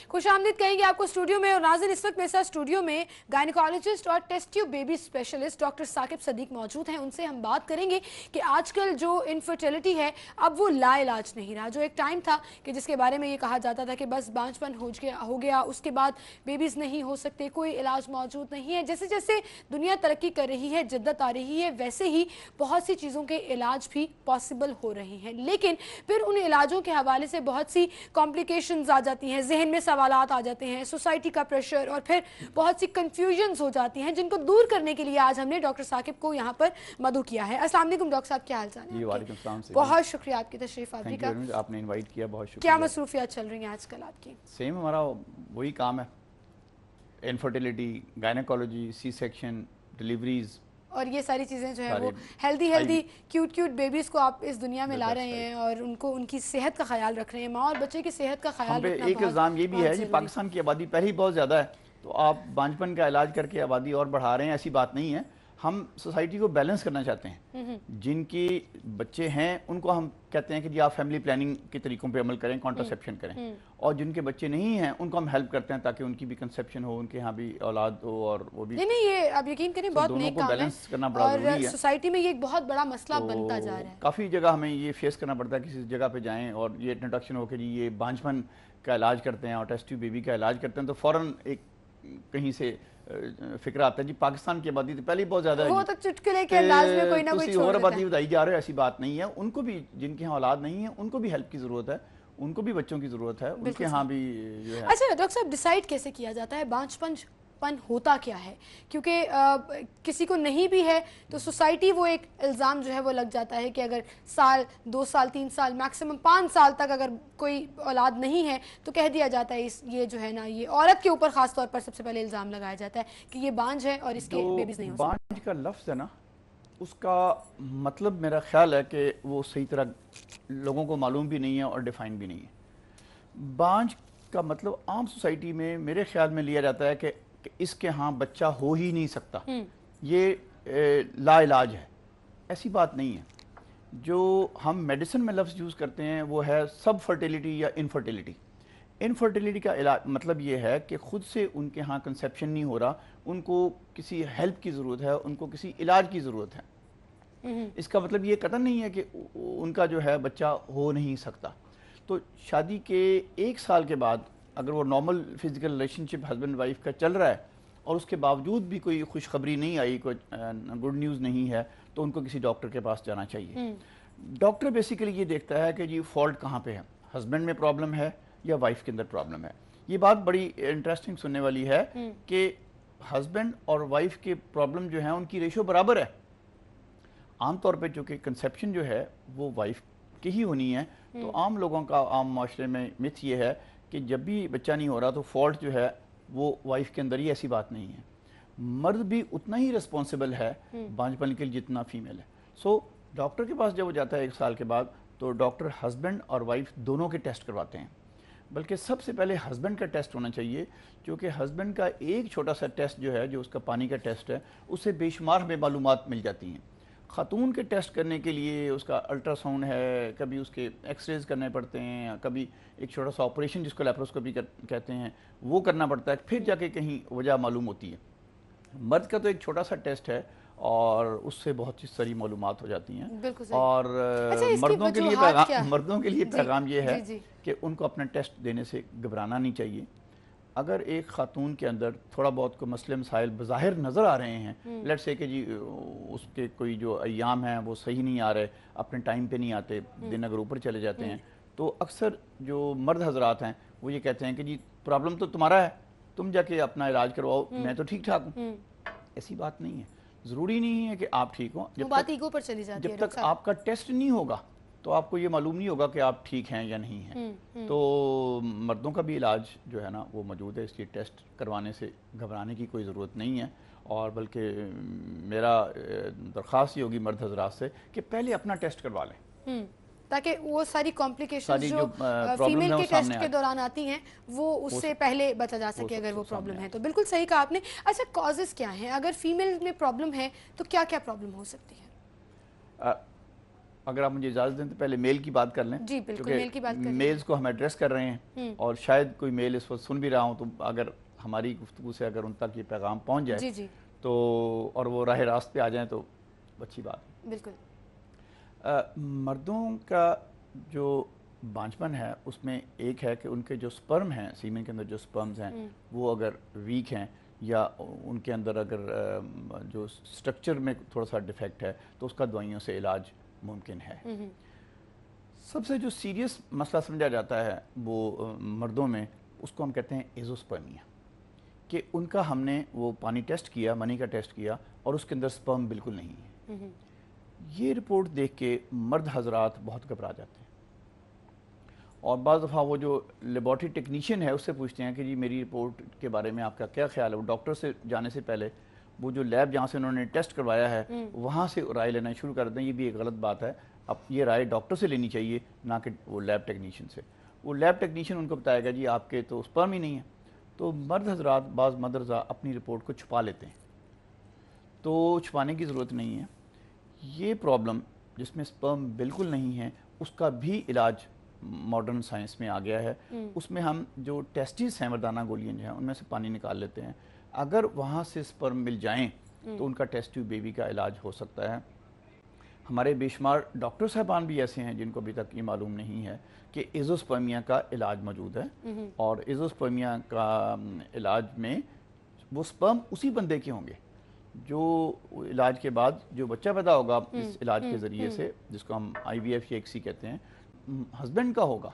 खुशामदीद कहेंगे आपको स्टूडियो में। और नाज़रीन, इस वक्त मेरे साथ स्टूडियो में गायनिकोलॉजिस्ट और test tube baby specialist doctor Saqib Sadiq मौजूद हैं। उनसे हम बात करेंगे कि आजकल जो इनफर्टिलिटी है अब वो लाइलाज नहीं रहा। जो एक टाइम था कि जिसके बारे में ये कहा जाता था कि बस बांझपन हो गया, उसके बाद बेबीज़ नहीं हो सकते, कोई इलाज मौजूद नहीं है। जैसे जैसे दुनिया तरक्की कर रही है, जिद्दत आ रही है, वैसे ही बहुत सी चीज़ों के इलाज भी पॉसिबल हो रहे हैं। लेकिन फिर उन इलाजों के हवाले से बहुत सी कॉम्प्लिकेशंस आ जाती हैं, जहन में सवालात आ जाते हैं, सोसाइटी का प्रेशर और फिर बहुत सी कंफ्यूजन्स हो जाती हैं, जिनको दूर करने के लिए आज हमने डॉक्टर साकिब को यहाँ पर मदऊ किया है। अस्सलाम वालेकुम डॉक्टर साहब, क्या हाल चाल है? वालेकुम सलाम। बहुत शुक्रिया आपकी तशरीफ आने का, आपने इनवाइट किया, बहुत शुक्रिया। क्या मसरूफियात चल रही हैं आजकल आपकी? सेम हमारा वही काम है, infertility, gynaecology, C section, deliveries और ये सारी चीज़ें जो है वो हेल्दी क्यूट बेबीज़ को आप इस दुनिया में ला रहे हैं और उनको उनकी सेहत का ख्याल रख रहे हैं। माँ और बच्चे की सेहत का ख्याल रखना एक इल्ज़ाम ये भी है कि पाकिस्तान की आबादी पहले ही बहुत ज़्यादा है, तो आप बांझपन का इलाज करके आबादी और बढ़ा रहे हैं, ऐसी बात नहीं है। हम सोसाइटी को बैलेंस करना चाहते हैं। जिनके बच्चे हैं उनको हम कहते हैं कि जी आप फैमिली प्लानिंग के तरीकों पे अमल करें, कॉन्ट्रासेप्शन करें, और जिनके बच्चे नहीं हैं उनको हम हेल्प करते हैं ताकि उनकी भी कंसेप्शन हो, उनके यहाँ भी औलाद हो और वो भी नहीं ये आप यकीन करें बहुत नेक काम है करना बड़ा ज़रूरी है। सोसाइटी में ये एक बहुत बड़ा मसला बनता जा रहा है। काफ़ी जगह हमें ये फेस करना पड़ता है, किसी जगह पे जाएँ और ये इंट्रोडक्शन हो कि जी ये बांझपन का इलाज करते हैं और टेस्ट ट्यूब बेबी का इलाज करते हैं, तो फ़ौरन एक कहीं से फिक्र आता है जी पाकिस्तान की आबादी तो पहले ही बहुत ज़्यादा है, वो तो चुटकुले के अंदाज में कोई ना कोई और आबादी बताई जा रहे हो, ऐसी बात नहीं है। उनको भी, जिनके यहाँ औलाद नहीं है, उनको भी हेल्प की ज़रूरत है, उनको भी बच्चों की ज़रूरत है, उनके यहाँ भी जो है। अच्छा डॉक्टर साहब, डिसाइड कैसे किया जाता है बांझपन होता क्या है? क्योंकि किसी को नहीं भी है तो सोसाइटी वो एक इल्ज़ाम जो है वो लग जाता है कि अगर साल 2 साल 3 साल मैक्सिमम 5 साल तक अगर कोई औलाद नहीं है तो कह दिया जाता है ये जो है ना, ये औरत के ऊपर ख़ास तौर पर सबसे पहले इल्ज़ाम लगाया जाता है कि ये बांझ है और इसके बेबीज़ नहीं हो सकते। बांझ का लफ्ज़ है ना, उसका मतलब मेरा ख्याल है कि वो सही तरह लोगों को मालूम भी नहीं है और डिफ़ाइन भी नहीं है। बांझ का मतलब आम सोसाइटी में मेरे ख्याल में लिया जाता है कि इसके यहाँ बच्चा हो ही नहीं सकता, ये लाइलाज है। ऐसी बात नहीं है। जो हम मेडिसिन में लफ्ज़ यूज़ करते हैं वो है सब फर्टिलिटी या इनफर्टिलिटी। इनफर्टिलिटी का इलाज मतलब ये है कि खुद से उनके यहाँ कंसेप्शन नहीं हो रहा, उनको किसी हेल्प की ज़रूरत है, उनको किसी इलाज की ज़रूरत है। इसका मतलब ये कतई नहीं है कि उनका जो है बच्चा हो नहीं सकता। तो शादी के 1 साल के बाद अगर वो normal physical relationship husband wife का चल रहा है और उसके बावजूद भी कोई खुशखबरी नहीं आई, कोई गुड न्यूज़ नहीं है, तो उनको किसी डॉक्टर के पास जाना चाहिए। डॉक्टर बेसिकली ये देखता है कि जी फॉल्ट कहाँ पे है, हस्बैंड में प्रॉब्लम है या वाइफ के अंदर प्रॉब्लम है। ये बात बड़ी इंटरेस्टिंग सुनने वाली है कि हस्बैंड और वाइफ के प्रॉब्लम जो है उनकी रेशो बराबर है। आमतौर पर चूँकि कंसेप्शन जो है वो वाइफ की ही होनी है, तो आम लोगों का, आम माशरे में मिथ ये है कि जब भी बच्चा नहीं हो रहा तो फॉल्ट जो है वो वाइफ के अंदर ही। ऐसी बात नहीं है। मर्द भी उतना ही रिस्पॉन्सिबल है बांझपन के लिए जितना फीमेल है। सो डॉक्टर के पास जब वो जाता है 1 साल के बाद, तो डॉक्टर हस्बैंड और वाइफ दोनों के टेस्ट करवाते हैं। बल्कि सबसे पहले हस्बैंड का टेस्ट होना चाहिए, क्योंकि हस्बैंड का एक छोटा सा टेस्ट जो है, जो उसका पानी का टेस्ट है, उससे बेशुमार हमें मालूमात मिल जाती हैं। खातून के टेस्ट करने के लिए उसका अल्ट्रासाउंड है, कभी उसके एक्सरेज करने पड़ते हैं, कभी एक छोटा सा ऑपरेशन जिसको लैप्रोस्कोपी कहते हैं वो करना पड़ता है, फिर जाके कहीं वजह मालूम होती है। मर्द का तो एक छोटा सा टेस्ट है और उससे बहुत ही सारी मालूमात हो जाती हैं। और मर्दों के लिए पैगाम ये है कि उनको अपना टेस्ट देने से घबराना नहीं चाहिए। अगर एक खातून के अंदर थोड़ा बहुत को मसले मसाइल बज़ाहिर नज़र आ रहे हैं, लेट्स से कि जी उसके कोई जो अय्याम हैं वो सही नहीं आ रहे, अपने टाइम पे नहीं आते, दिन अगर ऊपर चले जाते हैं, तो अक्सर जो मर्द हजरात हैं वो ये कहते हैं कि जी प्रॉब्लम तो तुम्हारा है, तुम जाके अपना इलाज करवाओ, मैं तो ठीक ठाक हूँ। ऐसी बात नहीं है। ज़रूरी नहीं है कि आप ठीक हो, जब तक आपका टेस्ट नहीं होगा तो आपको ये मालूम नहीं होगा कि आप ठीक हैं या नहीं हैं। तो मर्दों का भी इलाज जो है ना वो मौजूद है, इसलिए टेस्ट करवाने से घबराने की कोई ज़रूरत नहीं है। और बल्कि मेरा दरख्वास्त ये होगी मर्द हजरात से कि पहले अपना टेस्ट करवा लें, ताकि वो सारी कॉम्प्लिकेशंस जो फीमेल के टेस्ट के दौरान आती हैं वो उससे पहले बचा जा सके अगर वो प्रॉब्लम है तो। बिल्कुल सही कहा आपने। अच्छा, कॉजेज़ क्या हैं? अगर फीमेल में प्रॉब्लम है तो क्या क्या प्रॉब्लम हो सकती है? اگر آپ مجھے اجازت دیں تو پہلے میل کی بات کر لیں. جی بالکل, میل کی بات کریں. میلز کو ہم ایڈریس کر رہے ہیں اور شاید کوئی میل اس وقت سن بھی رہا ہوں, تو اگر ہماری گفتگو سے اگر ان تک یہ پیغام پہنچ جائے جی جی تو اور وہ راہ راست پہ آ جائیں تو اچھی بات ہے. بالکل. مردوں کا جو بانجپن ہے اس میں ایک ہے کہ ان کے جو سپرم ہیں, سیمن کے اندر جو سپرمز ہیں وہ اگر ویک ہیں یا ان کے اندر اگر جو سٹرکچر میں تھوڑا سا ڈیفیکٹ ہے تو اس کا دوائیوں سے علاج ممکن ہے. سب سے جو سیریس مسئلہ سمجھا جاتا ہے وہ مردوں میں, اس کو ہم کہتے ہیں ایزوسپرمیا, کہ ان کا ہم نے وہ پانی ٹیسٹ کیا, منی کا ٹیسٹ کیا اور اس کے اندر سپرم بالکل نہیں ہے. یہ رپورٹ دیکھ کے مرد حضرات بہت گھبرا جاتے ہیں اور بعض دفعہ وہ جو لیبارٹری ٹیکنیشین ہے اس سے پوچھتے ہیں کہ جی میری رپورٹ کے بارے میں آپ کا کیا خیال ہے. وہ ڈاکٹر سے جانے سے پہلے وہ جو لیب جہاں سے انہوں نے ٹیسٹ کروایا ہے وہاں سے رائے لینا شروع کر دیں. یہ بھی ایک غلط بات ہے. اب یہ رائے ڈاکٹر سے لینی چاہیے نہ کہ وہ لیب ٹیکنیشین سے. وہ لیب ٹیکنیشین ان کو بتائے گا جی آپ کے تو سپرم ہی نہیں ہے. تو مرد حضرات بعض مدرزہ اپنی رپورٹ کو چھپا لیتے ہیں, تو چھپانے کی ضرورت نہیں ہے. یہ پرابلم جس میں سپرم بالکل نہیں ہے اس کا بھی علاج ماڈرن سائنس میں آ گیا ہے. اس میں ہم جو ٹیسٹیز ہیں, مردانہ گولیاں جو ہیں, ان میں سے پانی نکال لیتے ہیں. اگر وہاں سے سپرم مل جائیں تو ان کا ٹیسٹ ٹیوب بیبی کا علاج ہو سکتا ہے. ہمارے بے شمار ڈاکٹر صاحبان بھی ایسے ہیں جن کو ابھی تک یہ معلوم نہیں ہے کہ ایزوسپرمیا کا علاج موجود ہے, اور ایزوسپرمیا کا علاج میں وہ سپرم اسی بندے کے ہوں گے جو علاج کے بعد جو بچہ پیدا ہوگا اس علاج کے ذریعے سے, جس کو ہم آئی وی ایف یا ایکسی کہتے ہیں, ہسبینڈ کا ہوگا.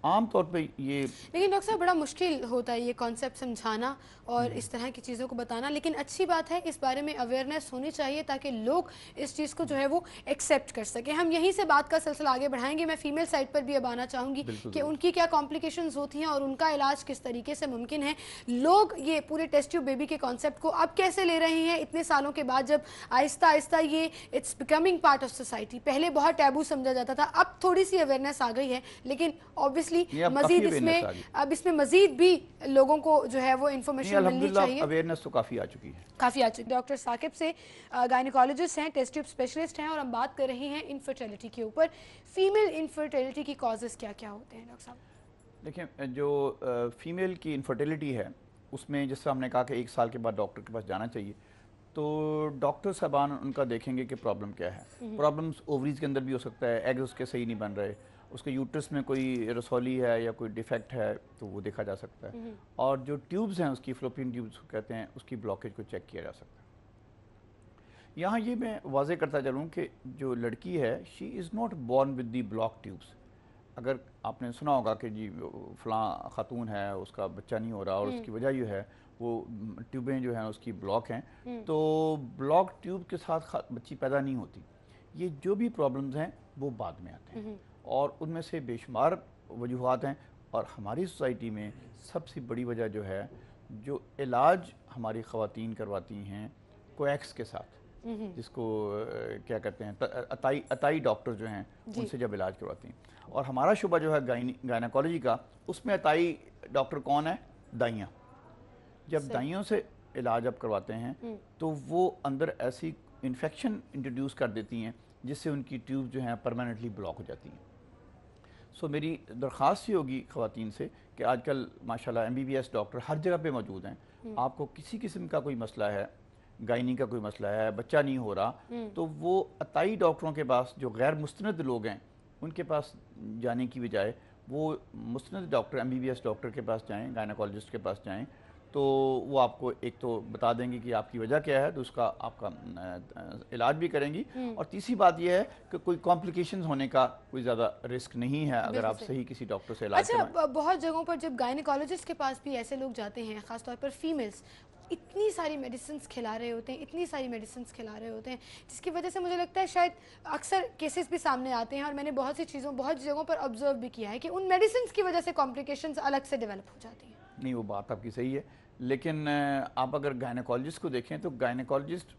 عام طور پہ یہ لیکن ڈاکٹر صاحب بڑا مشکل ہوتا ہے یہ کانسیپٹ سمجھانا اور اس طرح کی چیزوں کو بتانا, لیکن اچھی بات ہے اس بارے میں اویئرنیس ہونی چاہیے تاکہ لوگ اس چیز کو جو ہے وہ ایکسیپٹ کر سکیں. ہم یہیں سے بات کا سلسلہ آگے بڑھائیں گے. میں فیمیل سائڈ پر بھی اب آنا چاہوں گی کہ ان کی کیا کمپلیکیشنز ہوتی ہیں اور ان کا علاج کس طریقے سے ممکن ہے. لوگ یہ پورے ٹیسٹ ٹیوب بیبی کے کانسیپٹ کو اب کیسے لے رہے ہیں اتنے سالوں کے بعد, جب آہستہ آہستہ یہ it's becoming part of society. پہلے بہت ٹیبو سمجھا جاتا تھا, اب تھوڑی سی اویئرنیس آ گئی ہے, لیکن اوبیسلی مزید اس میں مزید بھی لوگوں کو جو ہے وہ انفارمیشن ملنی چاہیے. اویئرنیس تو کافی آ چکی ہے, کافی آ چکی. ڈاکٹر ثاقب سے گائنیکالوجسٹ ہیں, ٹیسٹ ٹیوب اسپیشلسٹ ہیں, اور ہم بات کر رہے ہیں انفرٹیلٹی کے اوپر. فیمیل انفرٹیلٹی کی کازز کیا کیا ہوتے ہیں ڈاکٹر صاحب؟ دیکھیں جو فیمیل کی انفرٹیلٹی ہے اس میں جس سے ہم نے کہا کہ 1 سال کے بعد ڈاکٹر کے پاس جانا چاہیے, تو ڈاکٹر صاحبان ان کا دیکھیں گے کہ پرابلم کیا ہے. پرابلمس اووریز کے اندر بھی ہو سکتا ہے, ایگز اس کے صحیح نہیں بن رہے, اس کے یوٹرس میں کوئی رسولی ہے یا کوئی ڈیفیکٹ ہے تو وہ دیکھا جا سکتا ہے, اور جو ٹیوبز ہیں اس کی فلوپین ٹیوبز کہتے ہیں, اس کی بلاکیج کو چیک کیا جا سکتا ہے. یہاں یہ میں واضح کرتا چلوں کہ جو لڑکی ہے she is not born with the block tubes. اگر آپ نے سنا ہوگا کہ جی فلاں خاتون ہے اس کا بچہ نہیں ہو رہا اور اس کی وجہ یہ ہے وہ ٹیوبیں جو ہیں اس کی بلاک ہیں, تو بلاک ٹیوب کے ساتھ بچی پیدا نہیں ہوتی. یہ جو بھی پرابلمز ہیں وہ بعد میں آتے ہیں اور ان میں سے بے شمار وجوہات ہیں, اور ہماری سوسائٹی میں سب سے بڑی وجہ جو ہے جو علاج ہماری خواتین کرواتی ہیں کویکس کے ساتھ, جس کو کیا کہتے ہیں عطائی ڈاکٹر جو ہیں ان سے جب علاج کرواتی ہیں. اور ہمارا شعبہ جو ہے گائنیکالوجی کا, اس میں عطائی ڈاکٹر کون ہے؟ دائیاں. جب دائیوں سے علاج اب کرواتے ہیں تو وہ اندر ایسی انفیکشن انٹروڈیوس کر دیتی ہیں جس سے ان کی ٹیوب جو ہیں پرماننٹلی بلاک ہو جاتی ہیں. سو میری درخواست یہ ہوگی خواتین سے کہ آج کل ماشاءاللہ MBBS ڈاکٹر ہر جگہ پہ موجود ہیں. آپ کو کسی قسم کا کوئی مسئلہ ہے, گائنی کا کوئی مسئلہ ہے, بچہ نہیں ہو رہا, تو وہ عطائی ڈاکٹروں کے پاس جو غیر مستند لوگ ہیں ان کے پاس جانے کی بجائے وہ مستند ڈاکٹر MBBS ڈاکٹر کے پاس جائیں, گائنیکالوجسٹ کے پاس جائیں, تو وہ آپ کو ایک تو بتا دیں گے کہ آپ کی وجہ کیا ہے, تو اس کا آپ کا علاج بھی کریں گی. اور تیسری بات یہ ہے کہ کوئی کمپلیکیشنز ہونے کا کوئی زیادہ رسک نہیں ہے اگر آپ صحیح کسی ڈاکٹر سے علاج کروائیں. اچھا, بہت جگہوں پر جب گائنیکالوجسٹ کے پاس بھی ایسے لوگ جاتے ہیں, خاص طور پر فیمیلز, اتنی ساری میڈیسنز کھلا رہے ہوتے ہیں, جس کی وجہ سے مجھے لگتا ہے شاید اکثر کیسز بھی سامنے آتے ہیں, اور میں نے بہت جگہوں پر آبزرو بھی کیا ہے کہ ان میڈیسنز کی وجہ سے کمپلیکیشنز الگ سے ڈیولپ ہو جاتی ہیں. نہیں, وہ بات آپ کی صحیح ہے, لیکن آپ اگر گائنیکالوجسٹ کو دیکھیں تو گائنیکالوجسٹ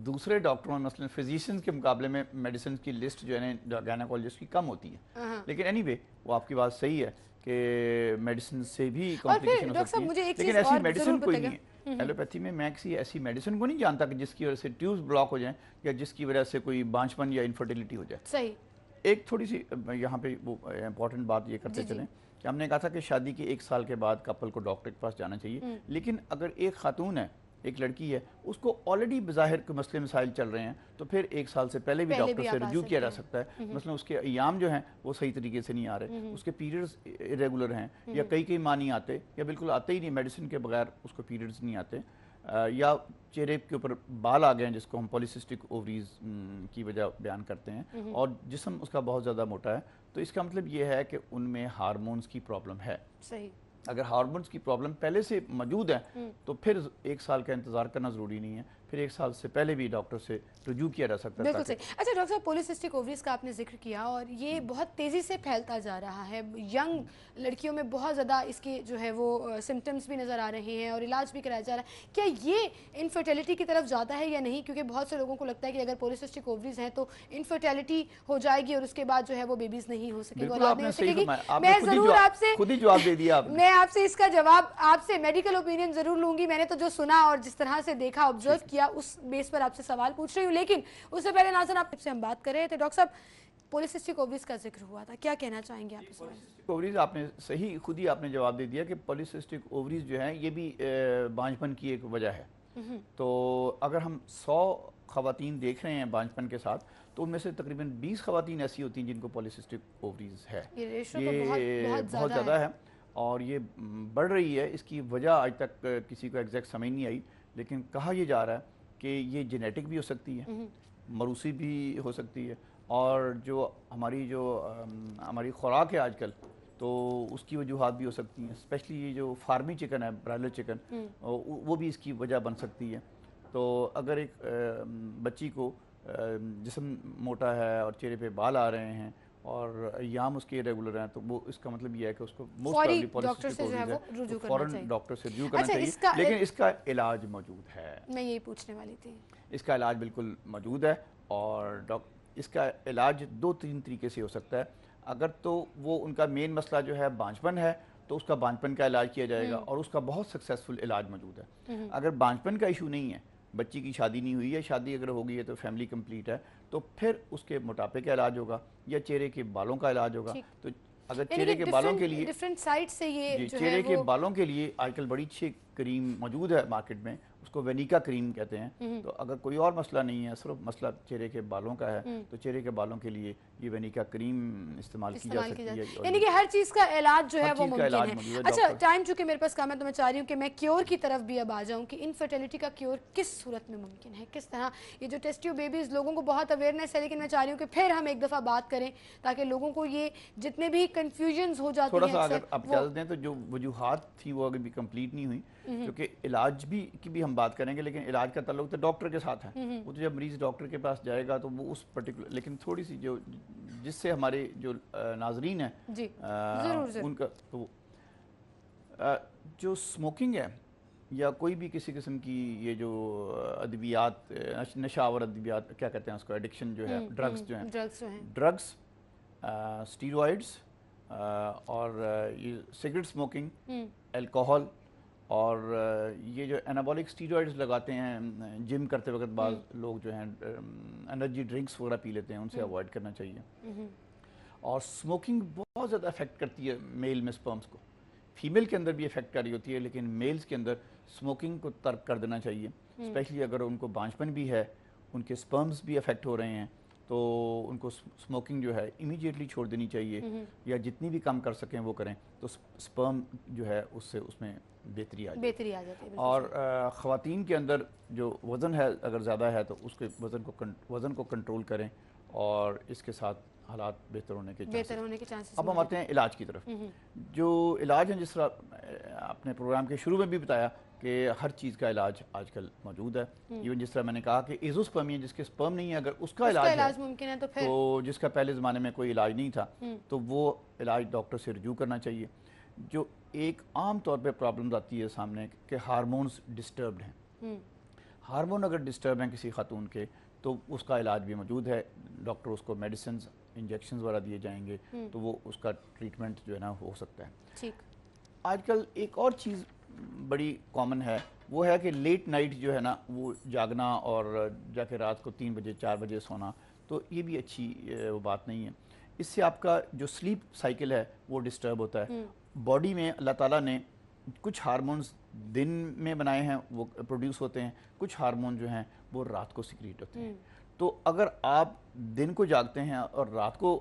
دوسرے ڈاکٹروں مثلا فزیشنز کے مقابلے میں میڈیسنز کی لسٹ جو ہے نا گائنیکالوجسٹ کی کم ہوتی ہے. لیکن اینی وے وہ آپ کی بات صحیح ہے کہ میڈیسن سے بھی کمپلیکیشن ہو سکتی ہے, لیکن ایسی میڈیسن کوئی نہیں ہے. एलोपैथी में मैं किसी ऐसी मेडिसिन को नहीं जानता कि जिसकी वजह से ट्यूब्स ब्लॉक हो जाएं या जिसकी वजह से कोई बांझपन या इनफर्टिलिटी हो जाए। सही। एक थोड़ी सी यहाँ पे वो इम्पोर्टेंट बात ये करते चलें कि हमने कहा था कि शादी के 1 साल के बाद कपल को डॉक्टर के पास जाना चाहिए, लेकिन अगर एक खातून है, एक लड़की है, उसको ऑलरेडी बज़ाहिर कोई मसले मसाइल चल रहे हैं तो फिर 1 साल से पहले भी डॉक्टर से रिव्यू किया जा सकता है। मतलब उसके अयाम जो हैं वो सही तरीके से नहीं आ रहे, उसके पीरियड्स इरेगुलर हैं या कई माह नहीं आते या बिल्कुल आते ही नहीं, मेडिसिन के बगैर उसको पीरियड्स नहीं आते, या चेहरे के ऊपर बाल आ गए हैं जिसको हम पॉलीसिस्टिक ओवरीज की वजह बयान करते हैं, और जिस्म उसका बहुत ज़्यादा मोटा है, तो इसका मतलब ये है कि उनमें हार्मोन्स की प्रॉब्लम है। सही। अगर हार्मोन्स की प्रॉब्लम पहले से मौजूद है तो फिर 1 साल का इंतजार करना ज़रूरी नहीं है, फिर 1 साल से पहले भी डॉक्टर से रुजू किया जा सकता है। बिल्कुल सही। अच्छा डॉक्टर साहब, पॉलीसिस्टिक ओवरीज का आपने जिक्र किया और ये बहुत तेज़ी से फैलता जा रहा है, यंग लड़कियों में बहुत ज़्यादा इसके जो है वो सिम्टम्स भी नज़र आ रहे हैं और इलाज भी कराया जा रहा है। क्या ये इनफर्टिलिटी की तरफ ज़्यादा है या नहीं? क्योंकि बहुत से लोगों को लगता है कि अगर पॉलीसिस्टिक ओवरीज हैं तो इनफर्टिलिटी हो जाएगी और उसके बाद जो है वो बेबीज नहीं हो सकेंगे, औलाद नहीं हो सकेगी। मैं ज़रूर आपसे खुद ही जवाब दे दिया आपने। मैं आपसे इसका जवाब, आपसे मेडिकल ओपिनियन ज़रूर लूँगी। मैंने तो जो सुना और जिस तरह से देखा, ऑब्जर्व किया, उस बेस पर आपसे सवाल पूछ रही हूँ। लेकिन उससे पहले नाज़रीन, आपसे हम बात कर रहे थे, डॉक्टर साहब पॉलीसिस्टिक ओवरीज का जिक्र हुआ था, क्या कहना चाहेंगे आप इस बारे में? ओवरीज आपने सही खुद ही आपने जवाब दे दिया कि पॉलीसिस्टिक ओवरीज जो हैं ये भी बांझपन की एक वजह है। तो अगर हम 100 ख़वातीन देख रहे हैं बांझपन के साथ, तो उनमें से तकरीबन 20 ख़वातीन ऐसी होती हैं जिनको पॉलीसिस्टिक ओवरीज है। ये रेशो ये बहुत ज़्यादा है और ये बढ़ रही है। इसकी वजह आज तक किसी को एग्जैक्ट समझ नहीं आई, लेकिन कहा यह जा रहा है कि ये जेनेटिक भी हो सकती है, मरूसी भी हो सकती है, और जो हमारी खुराक है आजकल, तो उसकी वजूहात भी हो सकती हैं। स्पेशली ये जो फार्मी चिकन है, ब्रायलर चिकन, वो भी इसकी वजह बन सकती है। तो अगर एक बच्ची को जिस्म मोटा है और चेहरे पे बाल आ रहे हैं और अयाम उसके इरेगुलर हैं, तो वो इसका मतलब ये है कि उसको डॉक्टर से जो है वो रुजू करना चाहिए। डॉक्टर से रुजू करना चाहिए। लेकिन इसका इलाज मौजूद है। मैं यही पूछने वाली थी। इसका इलाज बिल्कुल मौजूद है और इसका इलाज 2-3 तरीके से हो सकता है। अगर तो वो उनका मेन मसला जो है बांझपन है, तो उसका बांझपन का इलाज किया जाएगा और उसका बहुत सक्सेसफुल इलाज मौजूद है। अगर बांझपन का इशू नहीं है, बच्ची की शादी नहीं हुई है, शादी अगर हो गई है तो फैमिली कंप्लीट है, तो फिर उसके मोटापे का इलाज होगा या चेहरे के बालों का इलाज होगा। तो अगर चेहरे के बालों के लिए डिफरेंट साइड से ये चेहरे के बालों के लिए आजकल बड़ी अच्छी क्रीम मौजूद है मार्केट में, उसको वेनिका क्रीम कहते हैं। तो अगर कोई और मसला नहीं है, सिर्फ मसला चेहरे के बालों का है, तो चेहरे के बालों के लिए ये वेनिका क्रीम इस्तेमाल की जा सकती है। यानी कि हर चीज़ का इलाज जो है वो मुमकिन है। अच्छा, टाइम चूंकि मेरे पास कम है तो मैं चाह रही हूँ कि मैं क्योर की तरफ भी अब आ जाऊँ कि इनफर्टिलिटी का क्योर किस सूरत में मुमकिन है, किस तरह। ये जो टेस्ट ट्यूब बेबीज़, लोगों को बहुत अवेयरनेस है, लेकिन मैं चाह रही हूँ कि फिर हम एक दफ़ा बात करें ताकि लोगों को ये जितने भी कन्फ्यूजन्स हो जाती हैं, थोड़ा सा अगर आप इजाज़त दें तो जो वजूहात थी वो अभी भी कंप्लीट नहीं हुई, क्योंकि इलाज की भी हम बात करेंगे, लेकिन इलाज का ताल्लुक तो डॉक्टर के साथ है। वो तो जब मरीज़ डॉक्टर के पास जाएगा तो वो उस पर्टिकुलर, लेकिन थोड़ी सी जो जिससे हमारे जो नाजरीन है उनका, तो जो स्मोकिंग है या कोई भी किसी किस्म की ये जो अद्वियात, नशावर अद्वियात क्या कहते हैं उसको, एडिक्शन जो है, ड्रग्स जो हैं, ड्रग्स, स्टीरॉइड्स और ये सिगरेट स्मोकिंग, अल्कोहल, और ये जो एनाबॉलिक स्टीरॉइड्स लगाते हैं जिम करते वक्त, बाद लोग जो हैं एनर्जी ड्रिंक्स वगैरह पी लेते हैं, उनसे अवॉइड करना चाहिए। और स्मोकिंग बहुत ज़्यादा अफेक्ट करती है मेल में स्पर्म्स को। फीमेल के अंदर भी अफेक्ट कर रही होती है, लेकिन मेल्स के अंदर स्मोकिंग को तर्क कर देना चाहिए। स्पेशली अगर उनको बांझपन भी है, उनके स्पर्म्स भी अफेक्ट हो रहे हैं, तो उनको स्मोकिंग जो है इमीडिएटली छोड़ देनी चाहिए, या जितनी भी कम कर सकें वो करें, तो स्पर्म जो है उसमें बेहतरी आ जाती है। और ख़वातीन के अंदर जो वज़न है अगर ज़्यादा है तो उसके वज़न को कंट्रोल करें और इसके साथ हालात बेहतर होने के चांसेस। अब हम आते हैं इलाज की तरफ। जो इलाज है, जिस तरह आपने प्रोग्राम के शुरू में भी बताया कि हर चीज़ का इलाज आजकल मौजूद है। इवन जिस तरह मैंने कहा कि एज़ोस्पर्मिया, जिसके स्पर्म नहीं है, अगर उसका इलाज मुमकिन है तो जिसका पहले ज़माने में कोई इलाज नहीं था, तो वो इलाज डॉक्टर से रिव्यू करना चाहिए। जो एक आम तौर पे प्रॉब्लम आती है सामने कि हार्मोन्स डिस्टर्ब्ड हैं। हार्मोन अगर डिस्टर्ब हैं किसी खातून के, तो उसका इलाज भी मौजूद है। डॉक्टर उसको मेडिसिन, इंजेक्शन वगैरह दिए जाएंगे, तो वो उसका ट्रीटमेंट जो है ना हो सकता है। ठीक। आजकल एक और चीज़ बड़ी कॉमन है وہ ہے کہ لیٹ نائٹ جو ہے نا وہ جاگنا اور جا کے رات کو 3 بجے 4 بجے سونا، تو یہ بھی اچھی وہ بات نہیں ہے. اس سے آپ کا جو سلیپ سائیکل ہے وہ ڈسٹرب ہوتا ہے. باڈی میں اللہ تعالیٰ نے کچھ ہارمونز دن میں بنائے ہیں وہ پروڈیوس ہوتے ہیں، کچھ ہارمون جو ہیں وہ رات کو سیکریٹ ہوتے ہیں. تو اگر آپ دن کو جاگتے ہیں اور رات کو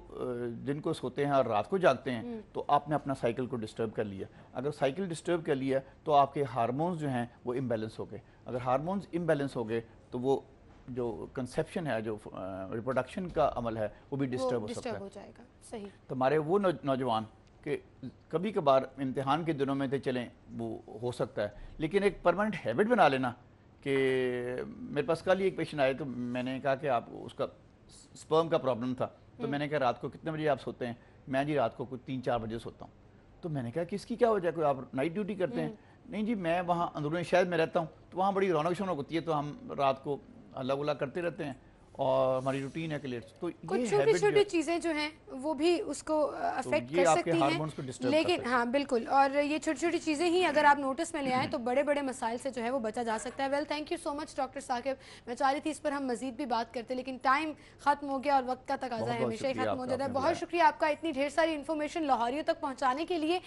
دن کو سوتے ہیں اور رات کو جاگتے ہیں تو آپ نے اپنا سائیکل کو ڈسٹرب کر لیا. اگر سائیکل ڈسٹرب کر لیا تو آپ کے ہارمونز جو ہیں وہ امبیلنس ہو گئے. اگر ہارمونز امبیلنس ہو گئے تو وہ جو کنسیپشن ہے، جو ریپروڈکشن کا عمل ہے وہ بھی ڈسٹرب ہو سکتا ہے. ہو جائے گا. صحیح. تو ہمارے وہ نوجوان کہ کبھی کبھار امتحان کے دنوں میں تو چلیں وہ ہو سکتا ہے، لیکن ایک پرماننٹ ہیبٹ بنا لینا کہ میرے پاس کل ہی ایک پیشنٹ آئے تو میں نے کہا کہ آپ اس کا سپرم کا پرابلم تھا، تو میں نے کہا رات کو کتنے بجے آپ سوتے ہیں؟ میں جی رات کو کوئی 3-4 بجے سوتا ہوں. تو میں نے کہا کہ اس کی کیا وجہ ہے، کوئی آپ نائٹ ڈیوٹی کرتے ہیں؟ نہیں جی میں وہاں اندرونی شہر میں رہتا ہوں تو وہاں بڑی رونق شونق ہوتی ہے تو ہم رات کو ہلا گلا کرتے رہتے ہیں اور ہماری روٹین ہے کہ لیٹ. تو کچھ یہ چھوٹی چھوٹی چیزیں جو ہیں وہ بھی اس کو افیکٹ کر سکتی ہیں، لیکن ہاں بالکل، اور یہ چھوٹی چھوٹی چیزیں ہی اگر آپ نوٹس میں لے آئیں تو بڑے بڑے مسائل سے جو ہے وہ بچا جا سکتا ہے. Well thank you so much doctor Saqib. میں چاہ رہی تھی اس پر ہم مزید بھی بات کرتے لیکن ٹائم ختم ہو گیا اور وقت کا تقاضا ہمیشہ ہی ختم ہو جاتا ہے. بہت شکریہ آپ کا اتنی ڈھیر ساری انفارمیشن لاہوریوں تک پہنچانے کے لیے.